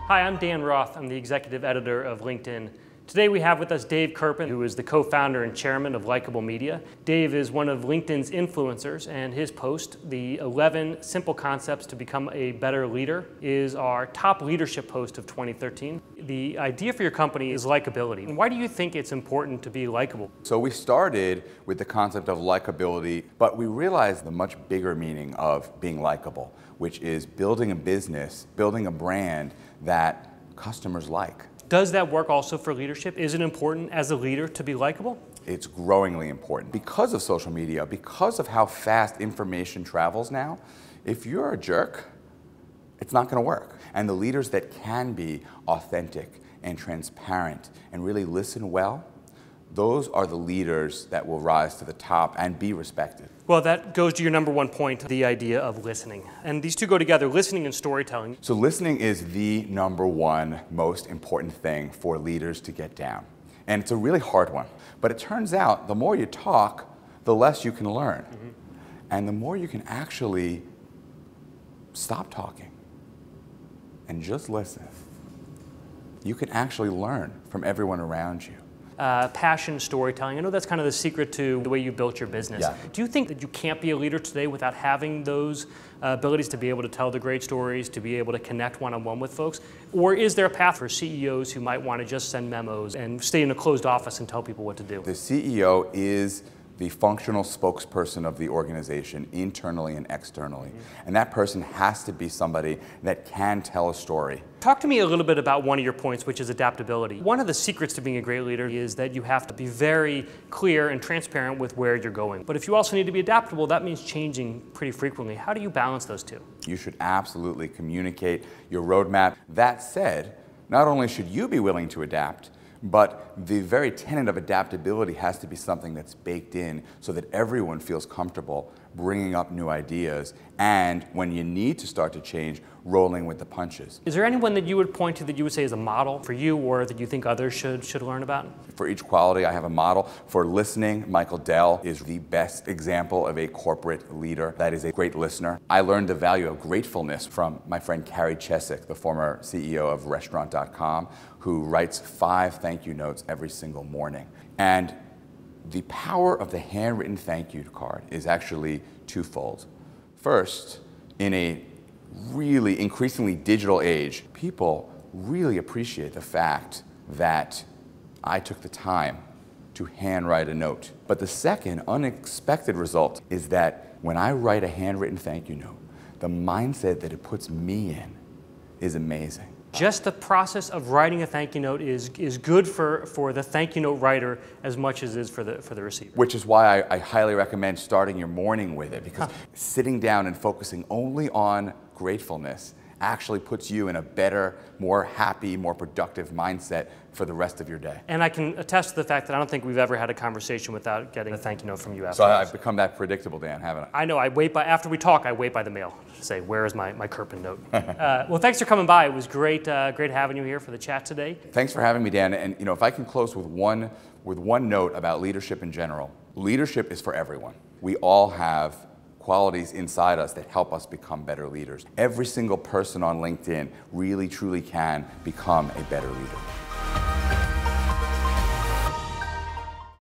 Hi, I'm Dan Roth. I'm the executive editor of LinkedIn. Today we have with us Dave Kerpen, who is the co-founder and chairman of Likeable Media. Dave is one of LinkedIn's influencers, and his post, the 11 Simple Concepts to Become a Better Leader, is our top leadership post of 2013. The idea for your company is likability. And why do you think it's important to be likable? So we started with the concept of likability, but we realized the much bigger meaning of being likable, which is building a business, building a brand that customers like. Does that work also for leadership? Is it important as a leader to be likable? It's growingly important. Because of social media, because of how fast information travels now, if you're a jerk, it's not going to work. And the leaders that can be authentic and transparent and really listen well, those are the leaders that will rise to the top and be respected. Well, that goes to your number one point, the idea of listening. And these two go together, listening and storytelling. So listening is the number one most important thing for leaders to get down. And it's a really hard one. But it turns out the more you talk, the less you can learn. Mm-hmm. And the more you can actually stop talking and just listen, you can actually learn from everyone around you. Passion, storytelling. I know that's kind of the secret to the way you built your business. Yeah. Do you think that you can't be a leader today without having those abilities to be able to tell the great stories, to be able to connect one-on-one with folks? Or is there a path for CEOs who might want to just send memos and stay in a closed office and tell people what to do? The CEO is the functional spokesperson of the organization, internally and externally. Mm-hmm. And that person has to be somebody that can tell a story. Talk to me a little bit about one of your points, which is adaptability. One of the secrets to being a great leader is that you have to be very clear and transparent with where you're going. But if you also need to be adaptable, that means changing pretty frequently. How do you balance those two? You should absolutely communicate your roadmap. That said, not only should you be willing to adapt, but the very tenet of adaptability has to be something that's baked in so that everyone feels comfortable bringing up new ideas and, when you need to start to change, rolling with the punches. Is there anyone that you would point to that you would say is a model for you or that you think others should learn about? For each quality, I have a model. For listening, Michael Dell is the best example of a corporate leader that is a great listener. I learned the value of gratefulness from my friend Carrie Chesick, the former CEO of Restaurant.com, who writes 5 thank you notes every single morning. And the power of the handwritten thank you card is actually twofold. First, in a really increasingly digital age, people really appreciate the fact that I took the time to handwrite a note. But the second unexpected result is that when I write a handwritten thank you note, the mindset that it puts me in is amazing. Just the process of writing a thank you note is good for the thank you note writer as much as it is for the receiver. Which is why I highly recommend starting your morning with it, because sitting down and focusing only on gratefulness actually puts you in a better, more happy, more productive mindset for the rest of your day. And I can attest to the fact that I don't think we've ever had a conversation without getting a thank you note from you after. So I've become that predictable, Dan, haven't I? I know. After we talk, I wait by the mail to say, where is my Kerpen note? Well, thanks for coming by. It was great having you here for the chat today. Thanks for having me, Dan. And if I can close with one note about leadership in general. Leadership is for everyone. We all have qualities inside us that help us become better leaders. Every single person on LinkedIn really, truly can become a better leader.